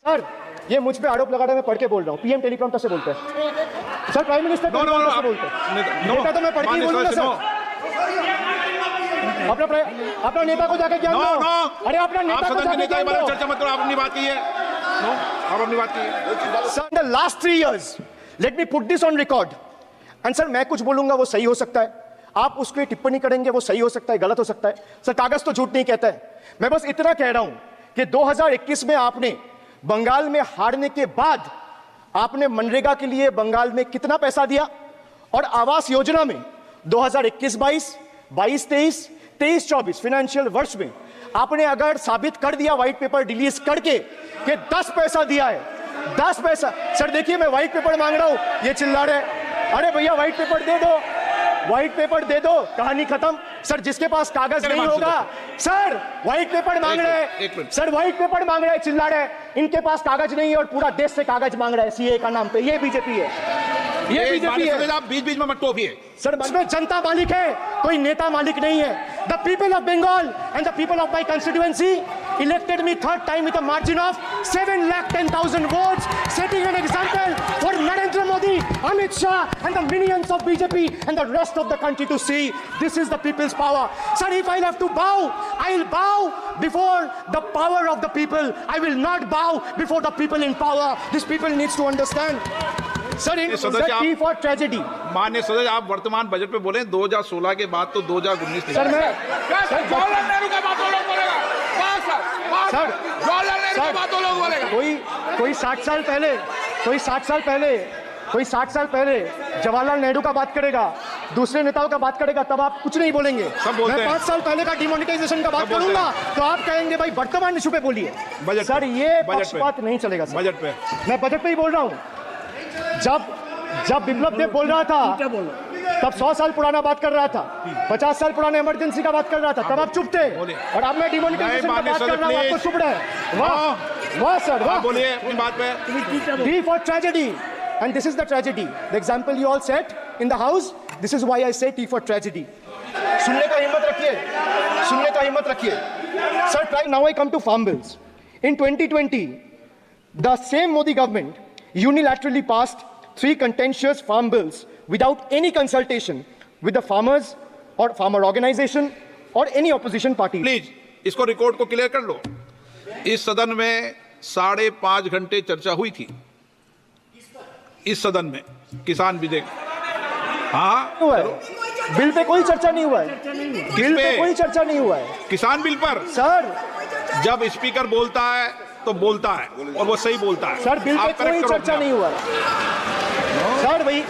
Sir ये मुझ पे आरोप लगा रहे हैं, मैं पढ़ के बोल रहा हूँ। पीएम टेलीप्रॉम्प्टर से बोलते हैं सर, प्राइम मिनिस्टर टेलीप्रॉम्प्टर से बोलते हैं। नेता तो मैं पढ़ के ही बोलूंगा सर। अपना नेता को जाके ज्ञान दो। अरे अपना नेता को जाके ज्ञान दो। चर्चा मत करो, आप अपनी बात कीजिए। आप अपनी बात कीजिए। Sir in the last 3 years let me put this on record and sir मैं कुछ बोलूंगा वो सही हो सकता है, आप उसके टिप्पणी करेंगे वो सही हो सकता है, गलत हो सकता है। सर कागज तो झूठ नहीं कहता है। मैं बस इतना कह रहा हूं कि 2021 में आपने बंगाल में हारने के बाद आपने मनरेगा के लिए बंगाल में कितना पैसा दिया, और आवास योजना में 2021-22, 22-23, 23-24 फाइनेंशियल वर्ष में आपने अगर साबित कर दिया व्हाइट पेपर रिलीज करके कि 10 पैसा दिया है, 10 पैसा। सर देखिए मैं व्हाइट पेपर मांग रहा हूं, ये चिल्ला रहे। अरे भैया व्हाइट पेपर दे दो, व्हाइट पेपर दे दो, कहानी खत्म। सर जिसके पास कागज नहीं होगा, सर व्हाइट पेपर मांग रहे हैं, सर व्हाइट पेपर मांग रहे हैं, चिल्ला रहे हैं। इनके पास कागज नहीं है और पूरा देश से कागज मांग रहा है सीए का नाम पे। ये बीजेपी है, ये बीजेपी है। आप बीच बीच में मत टोकिए सर, इसमें जनता मालिक है, कोई नेता मालिक नहीं है। The people of Bengal and the people of my constituency elected me 3rd time with a margin of 7,10,000 votes, setting an example for Narendra Modi, Amit Shah and the minions of BJP and the rest of the country to see this is the people's power. Sir, if I'll have to bow, I'll bow before the power of the people. I will not bow before the people in power. This people needs to understand. Sir, in T for tragedy. माननीय सदस्य, आप वर्तमान budget पे बोले 2016 के बाद तो 2019 sir मैं जवाहरलाल नेहरू का बात लोग बोलेगा। सर जवाहरलाल नेहरू का बात लोग बोलेगा। कोई 60 साल पहले कोई 60 साल पहले जवाहरलाल नेहरू का बात करेगा, दूसरे नेताओं का बात करेगा, तब आप कुछ नहीं बोलेंगे। मैं 5 साल पहले का डिमोनेटाइजेशन का बात करूंगा तो आप कहेंगे भाई वर्तमान इशू पे बोलिए। सर ये पक्षपात नहीं चलेगा सर। बजट पे मैं बजट पे ही बोल रहा हूँ। जब बिप्लब देव बोल रहा था तब 100 साल पुराना बात कर रहा था, 50 साल पुराने इमरजेंसी का बात कर रहा था, तब आप चुप थे। और अब मैं डिमोनेटाइजेशन का बात कर रहा हूँ, आपको चुप रहे। वाह वाह सर वाह। बोलिए अपनी बात पे। D for tragedy, and this is the tragedy. The example you all set in the house. This is why I say T for tragedy. सुनने का हिम्मत रखिए, सुनने का हिम्मत रखिए। Sir, now I come to farm bills. In 2020, the same Modi government unilaterally passed 3 contentious farm bills without any consultation with the farmers or farmer organization or any opposition party. Please इसको record को clear कर लो। इस सदन में 5.5 घंटे चर्चा हुई थी, इस सदन में किसान विधेयक। हाँ हुआ है, बिल पे कोई चर्चा नहीं हुआ है, बिल पे कोई चर्चा नहीं हुआ है। किसान बिल पर सर जब स्पीकर बोलता है तो बोलता है और वो सही बोलता है। सर बिल पे कोई चर्चा नहीं हुआ है। सर भाई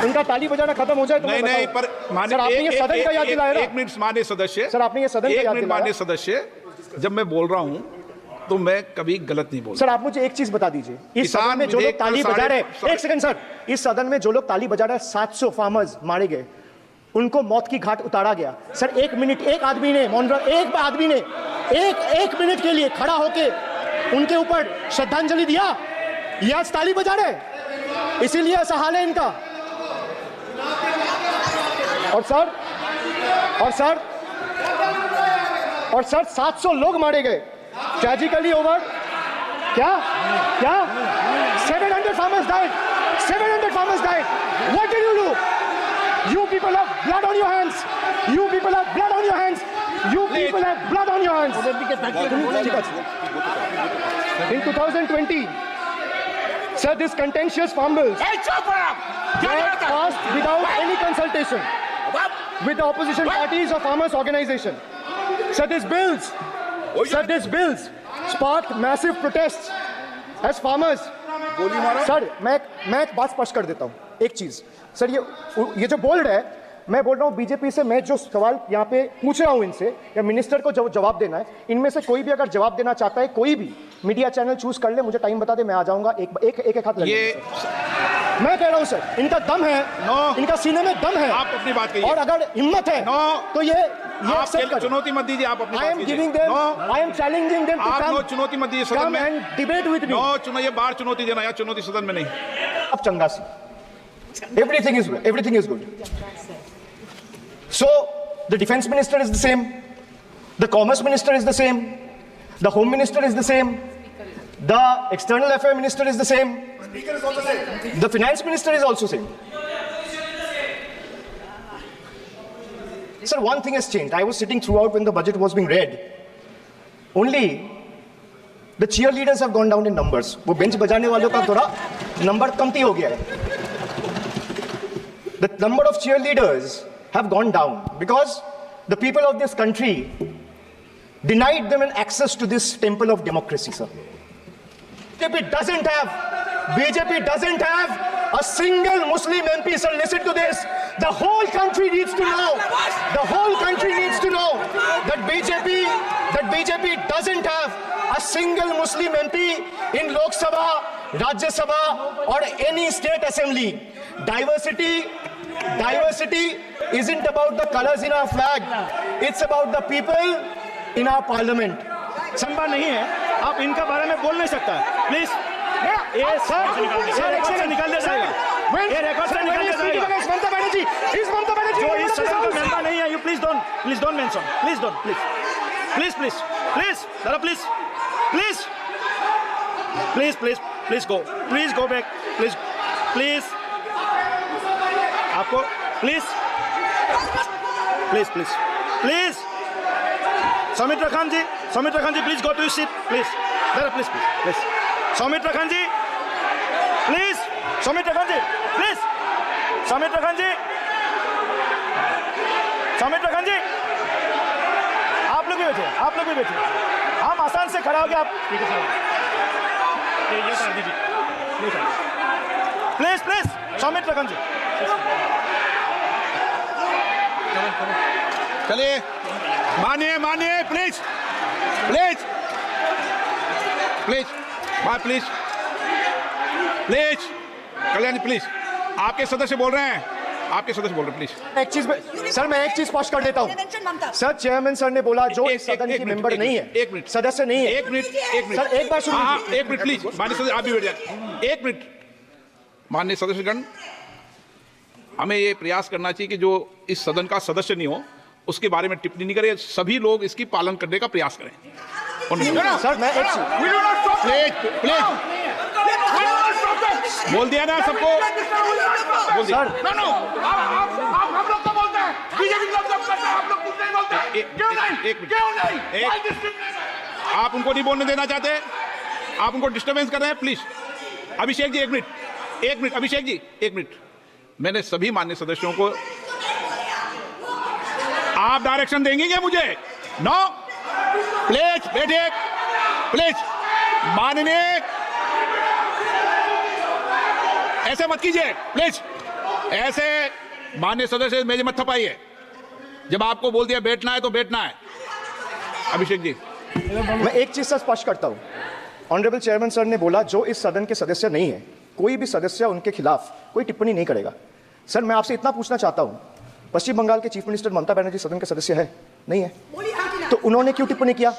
इनका ताली बजाना खत्म हो जाए तो नहीं पर सर आपने ये सदन का याद दिलाया। 1 मिनट माननीय सदस्य, सर आपने ये सदन का याद दिलाया। माननीय सदस्य, जब मैं बोल रहा हूं तो मैं कभी गलत नहीं बोल। सर आप मुझे एक चीज बता दीजिए, इस सदन में जो लोग ताली बजा रहे हैं, 1 सेकंड सर, इस सदन में जो लोग ताली बजा रहे हैं, 700 फार्मर्स मारे गए, उनको मौत की घाट उतारा गया। सर 1 मिनट एक आदमी ने एक मिनट के लिए खड़ा होके उनके ऊपर श्रद्धांजलि दिया, ये आज ताली बजा रहे, इसीलिए ऐसा हाल है इनका। और सर 700 लोग मारे गए, ट्रेजिकली ओवर। क्या 700 farmers died, 700 farmers died. What did you do? You people have blood on your hands. You people have blood on your hands. You people have blood on your hands. In 2020, sir, this contentious farm bills were passed without any consultation with the opposition parties or farmers' organization. Sir, these bills sparked massive protests as farmers. Sir मैं एक बात स्पष्ट कर देता हूँ, एक चीज sir, ये जो बोल्ड है, मैं बोल रहा हूँ बीजेपी से, मैं जो सवाल यहाँ पे पूछ रहा हूँ इनसे, या मिनिस्टर को जवाब देना है, इनमें से कोई भी अगर जवाब देना चाहता है, कोई भी मीडिया चैनल चूज कर ले, मुझे टाइम बता दे, मैं आ जाऊंगा। एक हाथ लगे। मैं कह रहा हूँ सर, इनका दम है, इनका सीने में दम है, आप अपनी बात कहिए। और अगर हिम्मत है तो ये चुनौती मत दीजिए, आप अपनी बात कीजिए। I am challenging them to come चुनौती मत दीजिए सदन come में। and debate with me. ये बाहर चुनौती देना, या चुनौती सदन में नहीं। अब चंगासी, everything is good. So the defense minister is the same, the commerce minister is the same, The Home Minister is the same. The External Affairs Minister is the same. Speaker is also same. The Finance Minister is also same. Sir, one thing has changed. I was sitting throughout when the budget was being read. Only the cheerleaders have gone down in numbers. वो bench बजाने वालों का थोड़ा number कमती हो गया है. The number of cheerleaders have gone down because the people of this country denied them an access to this temple of democracy, sir. BJP doesn't have a single Muslim MP, sir. Listen to this. The whole country needs to know. The whole country needs to know that BJP doesn't have a single Muslim MP in Lok Sabha, Rajya Sabha, or any state assembly. Diversity isn't about the colors in our flag. It's about the people in our parliament. संभव नहीं है, आप इनका बारे में बोल नहीं सकता, प्लीज। ये सर रिकॉर्ड से निकाल दिया जाएगा, ये रिकॉर्ड से निकाल दिया जाएगा। जो इस सदन का मेंबर नहीं है, you please don't mention, please go back, please आपको please Soumitra Khan ji, please go to your seat, please. Please. Soumitra Khan ji, please. Soumitra Khan ji, आप लोग भी बैठे, हम आसान से खड़ा हो गए, आप ठीक है सर, ये कर दीजिए, प्लीज, Soumitra Khan ji, चलिए, मानिए, प्लीज, कल्याण जी, प्लीज, आपके सदस्य बोल रहे हैं, प्लीज। एक चीज सर, मैं एक चीज स्पष्ट कर देता हूं। सर, चेयरमैन सर ने बोला जो इस सदन की मेंबर नहीं है, एक मिनट, सदस्य नहीं है। एक मिनट सर, एक बार सुनिए। हाँ, एक मिनट प्लीज, माननीय सदस्य आप भी बैठ जाए, एक मिनट। माननीय सदस्यगण, हमें ये प्रयास करना चाहिए कि जो इस सदन का सदस्य नहीं हो उसके बारे में टिप्पणी नहीं करें, सभी लोग इसकी पालन करने का प्रयास करें। सर, मैं एक प्लीज बोल दिया ना सबको, बोल दिया। सर, आप हम लोग तो बोलते हैं, बीजेपी लोग जब करते हैं, आप लोग कुछ नहीं बोलते। क्यों नहीं? आप उनको नहीं बोलने देना चाहते, आप उनको डिस्टर्बेंस कर रहे हैं, प्लीज। अभिषेक जी एक मिनट, अभिषेक जी एक मिनट। मैंने सभी मान्य सदस्यों को, आप डायरेक्शन देंगे क्या मुझे? नो, प्लीज बैठिए, प्लीज। माननीय, ऐसे मत कीजिए प्लीज, ऐसे माननीय सदस्य मेरे मत थपाइए। जब आपको बोल दिया बैठना है तो बैठना है। अभिषेक जी, मैं एक चीज से स्पष्ट करता हूं। ऑनरेबल चेयरमैन सर ने बोला जो इस सदन के सदस्य नहीं है, कोई भी सदस्य उनके खिलाफ कोई टिप्पणी नहीं करेगा। सर, मैं आपसे इतना पूछना चाहता हूं, पश्चिम बंगाल के चीफ मिनिस्टर ममता बनर्जी सदन के सदस्य है? नहीं है, तो उन्होंने क्यों टिप्पणी किया?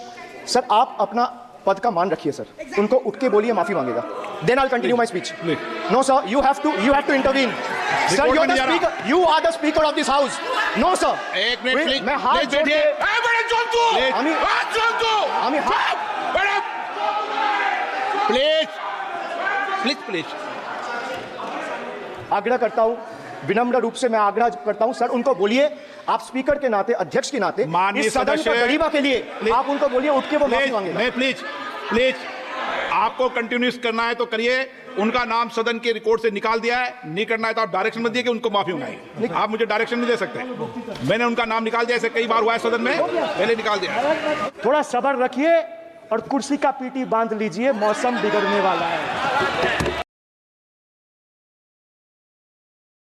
सर, आप अपना पद का मान रखिए सर, उनको उठ के बोलिए माफी मांगेगा। Then I'll continue my speech. No sir, you have to intervene. Sir, you are the speaker of this house. No sir. एक मिनट प्लीज, मैं हाथ जोड़ के प्लीज आग्रह करता हूं, विनम्र रूप से मैं आग्रह करता हूं सर, उनको बोलिए आप स्पीकर के नाते, अध्यक्ष के नाते, इस सदन की गरिमा के लिए आप उनको बोलिए उठ के वो माफी मांगेगा। प्लीज आपको कंटिन्यूस करना है तो करिए। उनका नाम सदन के रिकॉर्ड से निकाल दिया है, नहीं करना है तो आप डायरेक्शन मत दिए कि उनको माफी मांगे। आप मुझे डायरेक्शन नहीं दे सकते, मैंने उनका नाम निकाल दिया, ऐसे कई बार हुआ है सदन में, पहले निकाल दिया। थोड़ा सब्र रखिए और कुर्सी का पीटी बांध लीजिए, मौसम बिगड़ने वाला है।